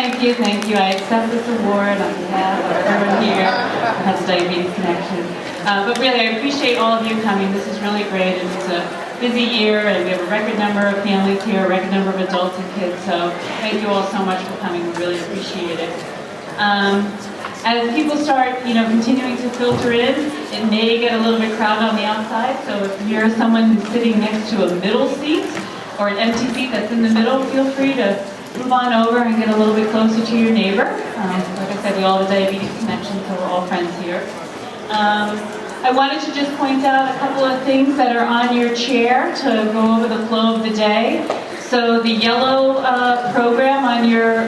Thank you, thank you. I accept this award on behalf of everyone here who has a diabetes connection. But really, I appreciate all of you coming. This is really great, and it's a busy year, and we have a record number of families here, a record number of adults and kids, so thank you all so much for coming. We really appreciate it. As people start, continuing to filter in, it may get a little bit crowded on the outside, so if you're someone who's sitting next to a middle seat, or an empty seat that's in the middle, feel free to move on over and get a little bit closer to your neighbor. Like I said, we all have a diabetes connection, so we're all friends here. I wanted to just point out a couple of things that are on your chair to go over the flow of the day. So the yellow program on your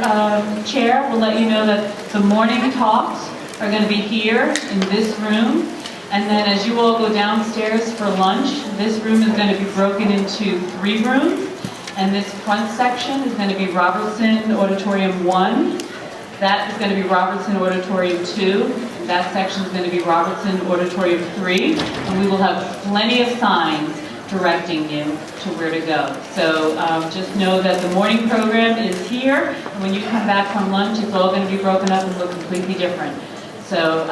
chair will let you know that the morning talks are going to be here in this room. And then as you all go downstairs for lunch, this room is going to be broken into 3 rooms. And this front section is going to be Robertson Auditorium 1. That is going to be Robertson Auditorium 2. And that section is going to be Robertson Auditorium 3. And we will have plenty of signs directing you to where to go. So just know that the morning program is here. And when you come back from lunch, it's all going to be broken up and look completely different. So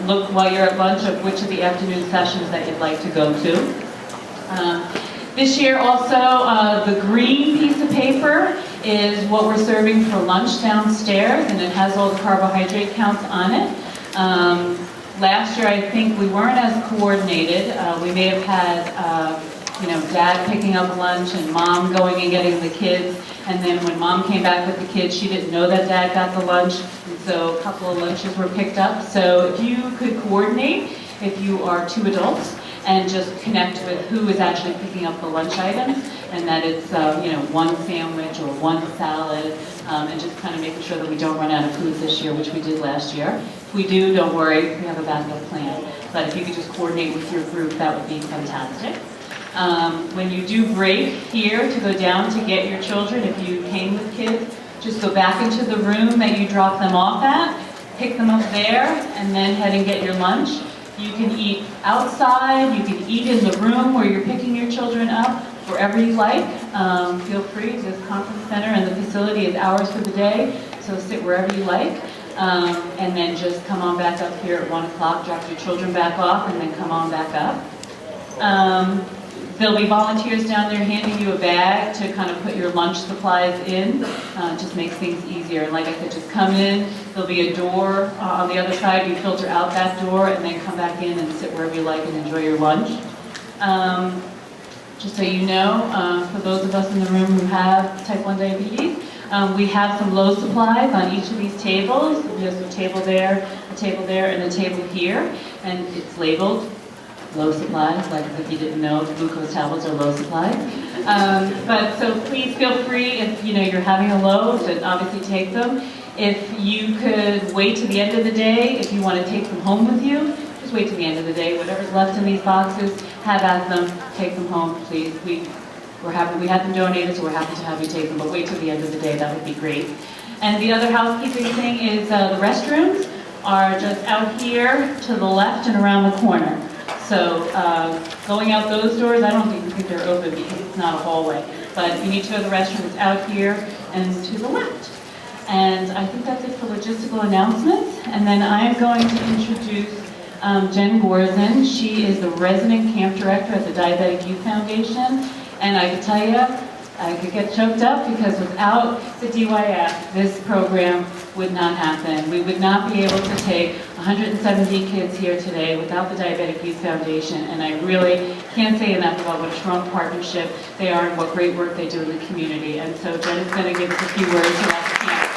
look while you're at lunch of which of the afternoon sessions that you'd like to go to. This year also, the green piece of paper is what we're serving for lunch downstairs, and it has all the carbohydrate counts on it. Last year, I think we weren't as coordinated. We may have had, Dad picking up lunch and Mom going and getting the kids. And then when Mom came back with the kids, she didn't know that Dad got the lunch. And so a couple of lunches were picked up. So if you could coordinate, if you are 2 adults, and just connect with who is actually picking up the lunch items, and that it's, 1 sandwich or 1 salad, and just kind of making sure that we don't run out of food this year, which we did last year. If we do, don't worry, we have a backup plan. But if you could just coordinate with your group, that would be fantastic. When you do break here to go down to get your children, if you came with kids, just go back into the room that you dropped them off at, pick them up there, and then head and get your lunch. You can eat outside, you can eat in the room where you're picking your children up, wherever you like. Feel free, this conference center and the facility is ours for the day, so sit wherever you like. And then just come on back up here at 1 o'clock, drop your children back off, and then come on back up. There'll be volunteers down there handing you a bag to kind of put your lunch supplies in. Just makes things easier. And like I said, just come in. There'll be a door on the other side. You filter out that door and then come back in and sit wherever you like and enjoy your lunch. Just so you know, for those of us in the room who have type 1 diabetes, we have some low supplies on each of these tables. There's a table there, and a table here. And it's labeled low supplies, like if you didn't know, glucose tablets are low supplies. But so please feel free, if you're having a low, to obviously take them. If you could wait to the end of the day, if you want to take them home with you, just wait to the end of the day. Whatever's left in these boxes, have at them, take them home, please. We're happy, we had them donated, so we're happy to have you take them, but wait till the end of the day, that would be great. And the other housekeeping thing is the restrooms are just out here to the left and around the corner. So going out those doors, I don't think they're open because it's not a hallway. But if you need to go to the restroom, it's out here and to the left. And I think that's it for logistical announcements. And then I'm going to introduce Jen Gorzen. She is the resident camp director at the Diabetic Youth Foundation. And I can tell you, I could get choked up because without the DYF, this program would not happen. We would not be able to take 170 kids here today without the Diabetic Youth Foundation, and I really can't say enough about what a strong partnership they are and what great work they do in the community. And so Jen is going to give us a few words about the camp.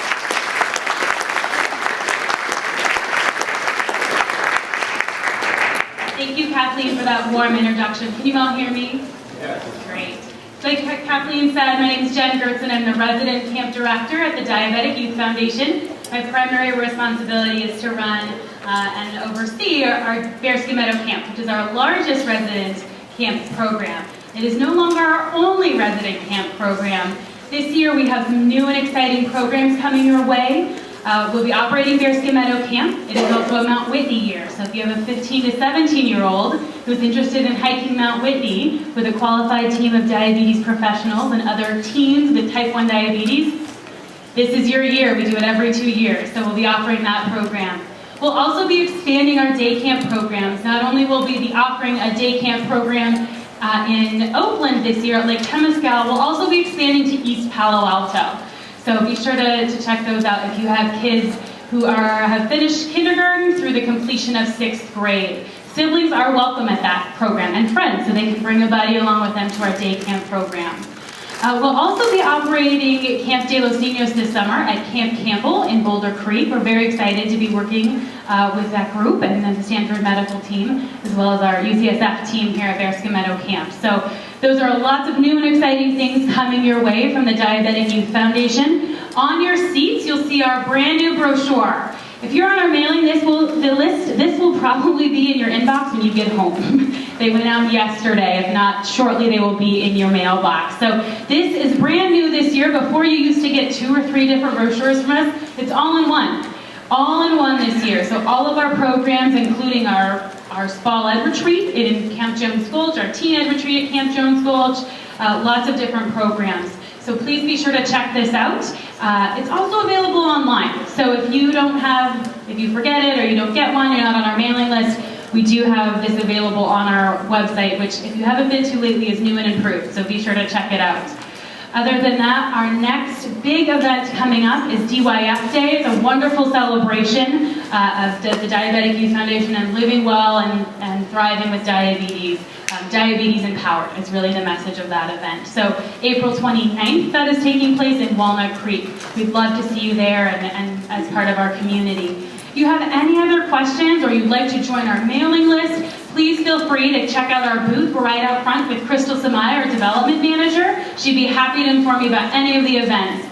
Thank you, Kathleen, for that warm introduction. Can you all hear me? Yes. Great. Like Kathleen said, my name is Jen Gertzen. I'm the resident camp director at the Diabetic Youth Foundation. My primary responsibility is to run and oversee our Bearskin Meadow Camp, which is our largest resident camp program. It is no longer our only resident camp program. This year we have some new and exciting programs coming your way. We'll be operating Bearskin Meadow Camp. It is also a Mount Whitney year, so if you have a 15 to 17-year-old who's interested in hiking Mount Whitney with a qualified team of diabetes professionals and other teens with type 1 diabetes, This is your year. We do it every 2 years, so we'll be offering that program. We'll also be expanding our day camp programs. Not only will we be offering a day camp program in Oakland this year at Lake Temescal, we'll also be expanding to East Palo Alto. So be sure to check those out if you have kids who have finished kindergarten through the completion of 6th grade. Siblings are welcome at that program, and friends, so they can bring a buddy along with them to our day camp program. We'll also be operating Camp de los Niños this summer at Camp Campbell in Boulder Creek. We're very excited to be working with that group and then the Stanford Medical team, as well as our UCSF team here at Bearskin Meadow Camp. So those are lots of new and exciting things coming your way from the Diabetic Youth Foundation. On your seats, you'll see our brand new brochure. If you're on our mailing list, this will probably be in your inbox when you get home. They went out yesterday. If not, shortly they will be in your mailbox. So this is brand new this year. Before you used to get 2 or 3 different brochures from us. It's all in one. All in one this year. So all of our programs, including our Fall Ed Retreat in Camp Jones Gulch, our Teen Ed Retreat at Camp Jones Gulch, lots of different programs. So please be sure to check this out. It's also available online. So if you forget it or you don't get one, you're not on our mailing list, we do have this available on our website, which if you haven't been to lately is new and improved. So be sure to check it out. Other than that, our next big event coming up is DYF Day. It's a wonderful celebration of the Diabetic Youth Foundation and living well and thriving with diabetes. Diabetes Empowered is really the message of that event. So April 29th, that is taking place in Walnut Creek. We'd love to see you there and as part of our community. If you have any other questions or you'd like to join our mailing list, please feel free to check out our booth. We're right out front with Crystal Samaya, our development manager. She'd be happy to inform you about any of the events.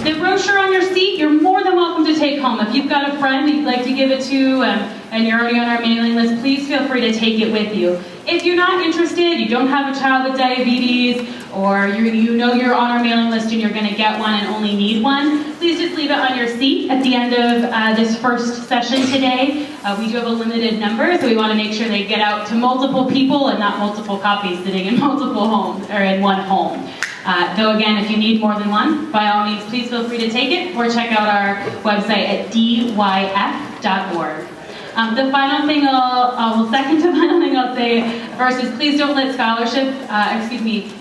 The brochure on your seat, you're more than welcome to take home. If you've got a friend that you'd like to give it to and you're already on our mailing list, please feel free to take it with you. If you're not interested, you don't have a child with diabetes, or you know you're on our mailing list and you're going to get one and only need one, please just leave it on your seat at the end of this first session today. We do have a limited number, so we want to make sure they get out to multiple people and not multiple copies sitting in multiple homes or in one home. Though again, if you need more than one, by all means, please feel free to take it or check out our website at dyf.org. The final thing I'll say first is please don't let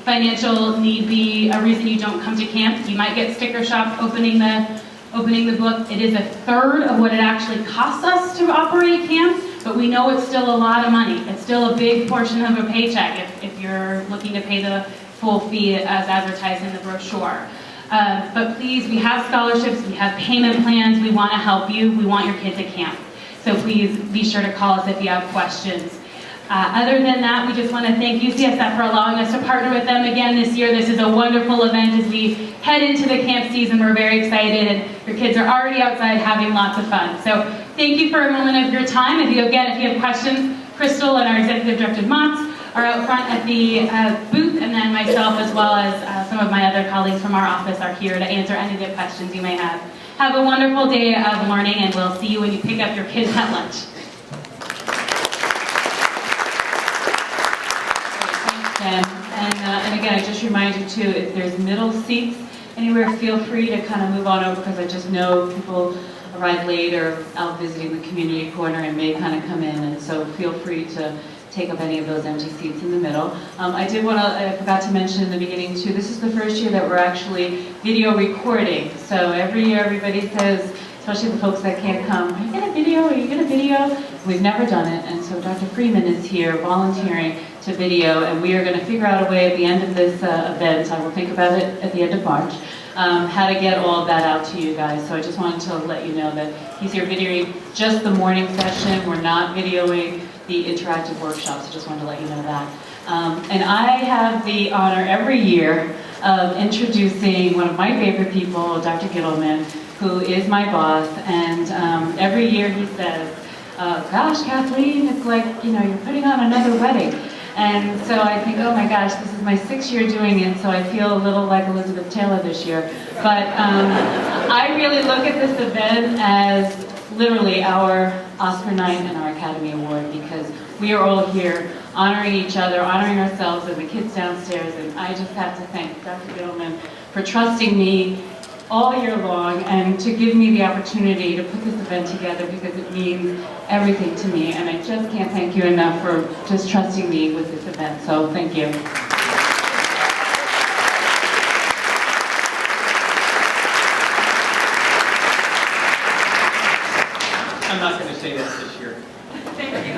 financial need be a reason you don't come to camp. You might get sticker shock opening the book. It is a third of what it actually costs us to operate camp, but we know it's still a lot of money. It's still a big portion of a paycheck if you're looking to pay the full fee as advertised in the brochure. But please, we have scholarships, we have payment plans, we want to help you, we want your kids at camp. So please be sure to call us if you have questions. Other than that, we just want to thank UCSF for allowing us to partner with them again this year. This is a wonderful event as we head into the camp season. We're very excited, and your kids are already outside having lots of fun. So thank you for a moment of your time. If you have questions, Crystal and our Executive Director Motz are out front at the booth, and then myself as well as some of my other colleagues from our office are here to answer any of the questions you may have. Have a wonderful day of learning, and we'll see you when you pick up your kids at lunch. Thanks, Jen. And again, I just remind you too, if there's middle seats anywhere, feel free to kind of move on over, because I just know people arrive late or out visiting the community corner and may kind of come in, and so feel free to take up any of those empty seats in the middle. I forgot to mention in the beginning too, this is the first year that we're actually video recording. So every year everybody says, especially the folks that can't come, are you going to video? Are you going to video? We've never done it, and so Dr. Freeman is here volunteering to video, and we are going to figure out a way at the end of this event, I will think about it at the end of March, how to get all of that out to you guys. So I just wanted to let you know that he's here videoing just the morning session. We're not videoing the interactive workshops. I just wanted to let you know that. And I have the honor every year of introducing one of my favorite people, Dr. Gitelman, who is my boss, and every year he says, gosh, Kathleen, it's like, you're putting on another wedding. And so I think, oh my gosh, this is my 6th year doing it, so I feel a little like Elizabeth Taylor this year. But I really look at this event as literally our Oscar night and our Academy Award, because we are all here honoring each other, honoring ourselves and the kids downstairs, and I just have to thank Dr. Gitelman for trusting me all year long and to give me the opportunity to put this event together because it means everything to me. And I just can't thank you enough for just trusting me with this event. So thank you. I'm not going to say that this year. Thank you.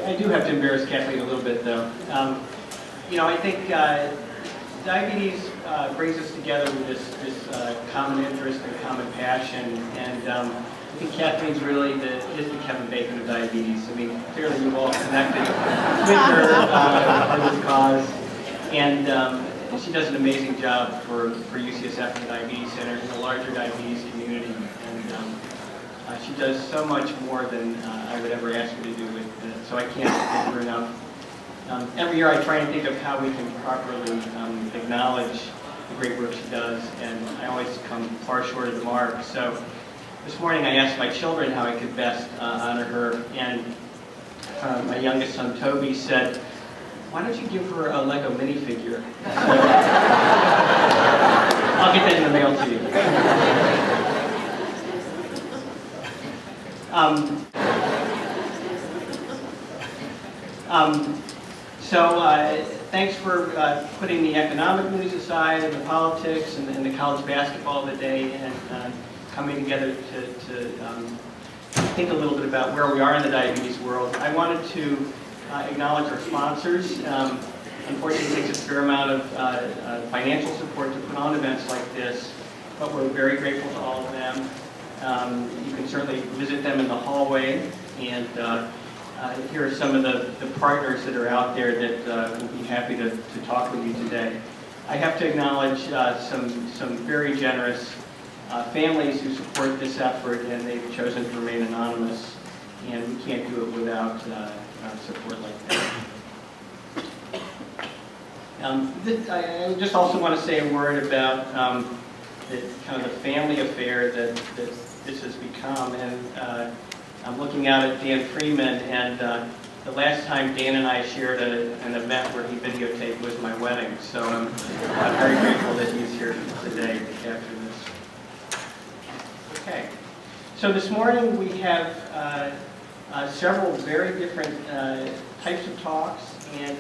I do have to embarrass Kathleen a little bit, though. I think diabetes brings us together with this common interest and common passion, and I think Kathleen's really is the Kevin Bacon of diabetes. I mean, clearly you've all connected with her for this cause, and she does an amazing job for UCSF and the Diabetes Center and the larger diabetes community, and she does so much more than I would ever ask her to do with it, so I can't thank her enough. Every year I try and think of how we can properly acknowledge the great work she does, and I always come far short of the mark. So this morning I asked my children how I could best honor her, and my youngest son Toby said, "Why don't you give her a Lego minifigure?" So, I'll get that in the mail to you. Thanks for putting the economic news aside and the politics and the college basketball of the day and coming together to think a little bit about where we are in the diabetes world. I wanted to acknowledge our sponsors. Unfortunately, it takes a fair amount of financial support to put on events like this, but we're very grateful to all of them. You can certainly visit them in the hallway, and here are some of the partners that are out there that will be happy to talk with you today. I have to acknowledge some very generous families who support this effort, and they've chosen to remain anonymous, and we can't do it without support like that. I just also want to say a word about the kind of the family affair that this has become, and I'm looking out at Dan Freeman, and the last time Dan and I shared an event where he videotaped was my wedding, so I'm very grateful that he's here today to capture this. Okay, so this morning we have several very different types of talks, and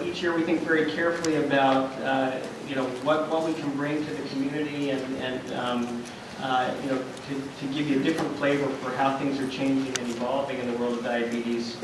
each year we think very carefully about what we can bring to the community and to give you a different flavor for how things are changing and evolving in the world of diabetes.